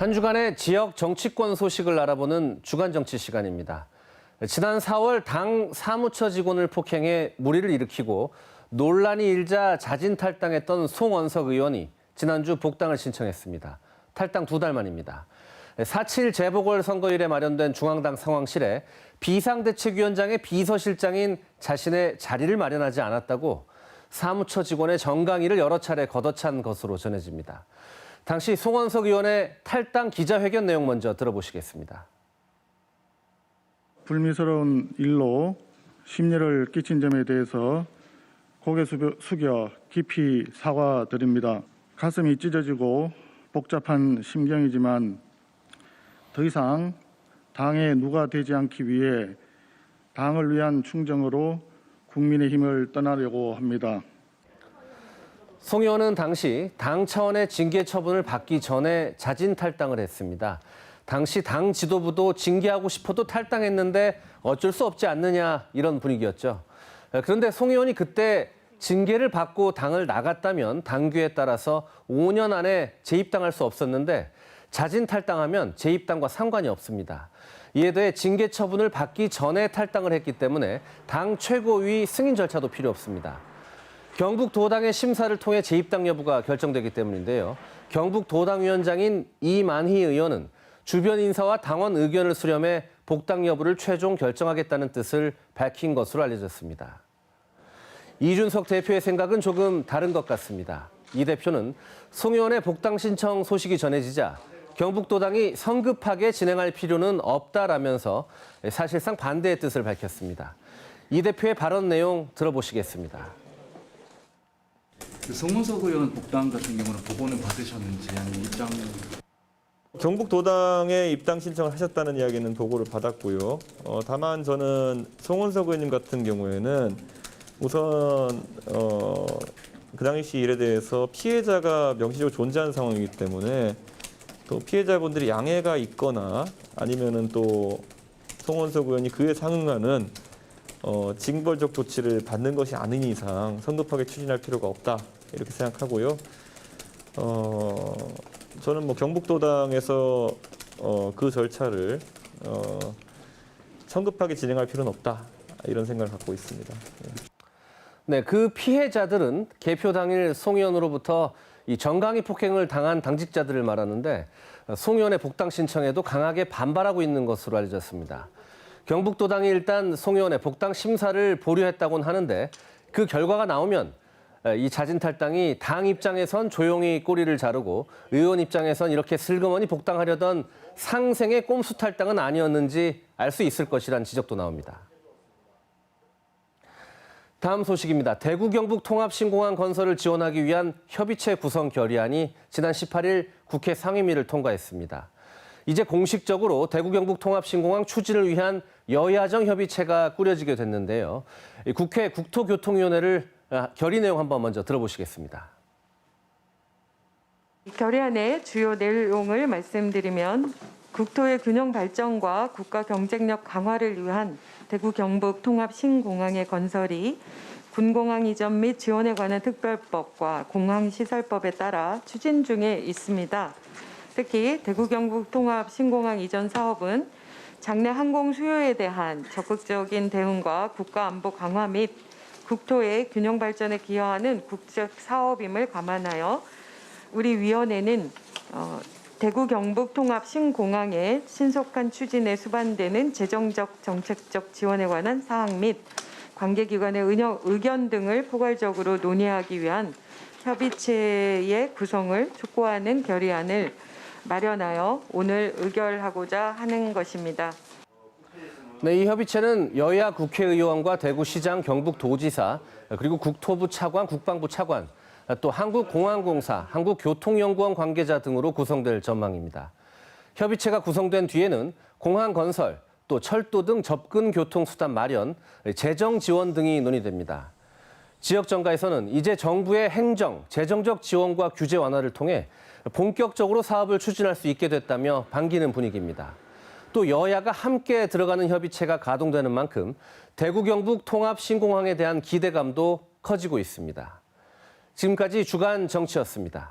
한 주간의 지역 정치권 소식을 알아보는 주간 정치 시간입니다. 지난 4월 당 사무처 직원을 폭행해 물의를 일으키고 논란이 일자 자진 탈당했던 송원석 의원이 지난주 복당을 신청했습니다. 탈당 2달 만입니다. 4.7 재보궐선거일에 마련된 중앙당 상황실에 비상대책위원장의 비서실장인 자신의 자리를 마련하지 않았다고 사무처 직원의 정강의를 여러 차례 걷어찬 것으로 전해집니다. 당시 송원석 의원의 탈당 기자회견 내용 먼저 들어보시겠습니다. 불미스러운 일로 심려를 끼친 점에 대해서 고개 숙여 깊이 사과드립니다. 가슴이 찢어지고 복잡한 심경이지만 더 이상 당의 누가 되지 않기 위해 당을 위한 충정으로 국민의힘을 떠나려고 합니다. 송 의원은 당시 당 차원의 징계 처분을 받기 전에 자진 탈당을 했습니다. 당시 당 지도부도 징계하고 싶어도 탈당했는데 어쩔 수 없지 않느냐 이런 분위기였죠. 그런데 송 의원이 그때 징계를 받고 당을 나갔다면 당규에 따라서 5년 안에 재입당할 수 없었는데 자진 탈당하면 재입당과 상관이 없습니다. 이에 대해 징계 처분을 받기 전에 탈당을 했기 때문에 당 최고위 승인 절차도 필요 없습니다. 경북도당의 심사를 통해 재입당 여부가 결정되기 때문인데요. 경북도당위원장인 이만희 의원은 주변 인사와 당원 의견을 수렴해 복당 여부를 최종 결정하겠다는 뜻을 밝힌 것으로 알려졌습니다. 이준석 대표의 생각은 조금 다른 것 같습니다. 이 대표는 송 의원의 복당 신청 소식이 전해지자 경북도당이 성급하게 진행할 필요는 없다라면서 사실상 반대의 뜻을 밝혔습니다. 이 대표의 발언 내용 들어보시겠습니다. 송원석 의원 복당 같은 경우는 보고는 받으셨는지 아니면 입장? 경북도당에 입당 신청을 하셨다는 이야기는 보고를 받았고요. 다만 저는 송원석 의원님 같은 경우에는 우선 그 당시 일에 대해서 피해자가 명시적으로 존재하는 상황이기 때문에 또 피해자분들이 양해가 있거나 아니면은 또 송원석 의원이 그에 상응하는 징벌적 조치를 받는 것이 아닌 이상 성급하게 추진할 필요가 없다 이렇게 생각하고요. 저는 뭐 경북도당에서 그 절차를 성급하게 진행할 필요는 없다 이런 생각을 갖고 있습니다. 네, 그 피해자들은 개표 당일 송 의원으로부터 이 정강이 폭행을 당한 당직자들을 말하는데 송 의원의 복당 신청에도 강하게 반발하고 있는 것으로 알려졌습니다. 경북도당이 일단 송 의원의 복당 심사를 보류했다고는 하는데 그 결과가 나오면 이 자진 탈당이 당 입장에선 조용히 꼬리를 자르고 의원 입장에선 이렇게 슬그머니 복당하려던 상생의 꼼수 탈당은 아니었는지 알 수 있을 것이란 지적도 나옵니다. 다음 소식입니다. 대구 경북 통합신공항 건설을 지원하기 위한 협의체 구성 결의안이 지난 18일 국회 상임위를 통과했습니다. 이제 공식적으로 대구 경북 통합신공항 추진을 위한 여야정 협의체가 꾸려지게 됐는데요. 국회 국토교통위원회를 결의 내용 한번 먼저 들어보시겠습니다. 결의안의 주요 내용을 말씀드리면 국토의 균형 발전과 국가 경쟁력 강화를 위한 대구 경북 통합 신공항의 건설이 군공항 이전 및 지원에 관한 특별법과 공항시설법에 따라 추진 중에 있습니다. 특히 대구 경북 통합 신공항 이전 사업은 장래 항공 수요에 대한 적극적인 대응과 국가 안보 강화 및 국토의 균형 발전에 기여하는 국적 사업임을 감안하여 우리 위원회는 대구 경북 통합 신공항의 신속한 추진에 수반되는 재정적 정책적 지원에 관한 사항 및 관계기관의 의견 등을 포괄적으로 논의하기 위한 협의체의 구성을 촉구하는 결의안을 마련하여 오늘 의결하고자 하는 것입니다. 네, 이 협의체는 여야 국회의원과 대구시장, 경북도지사, 그리고 국토부 차관, 국방부 차관, 또 한국공항공사, 한국교통연구원 관계자 등으로 구성될 전망입니다. 협의체가 구성된 뒤에는 공항 건설, 또 철도 등 접근 교통수단 마련, 재정 지원 등이 논의됩니다. 지역 정가에서는 이제 정부의 행정, 재정적 지원과 규제 완화를 통해 본격적으로 사업을 추진할 수 있게 됐다며 반기는 분위기입니다. 또 여야가 함께 들어가는 협의체가 가동되는 만큼 대구 경북 통합 신공항에 대한 기대감도 커지고 있습니다. 지금까지 주간 정치였습니다.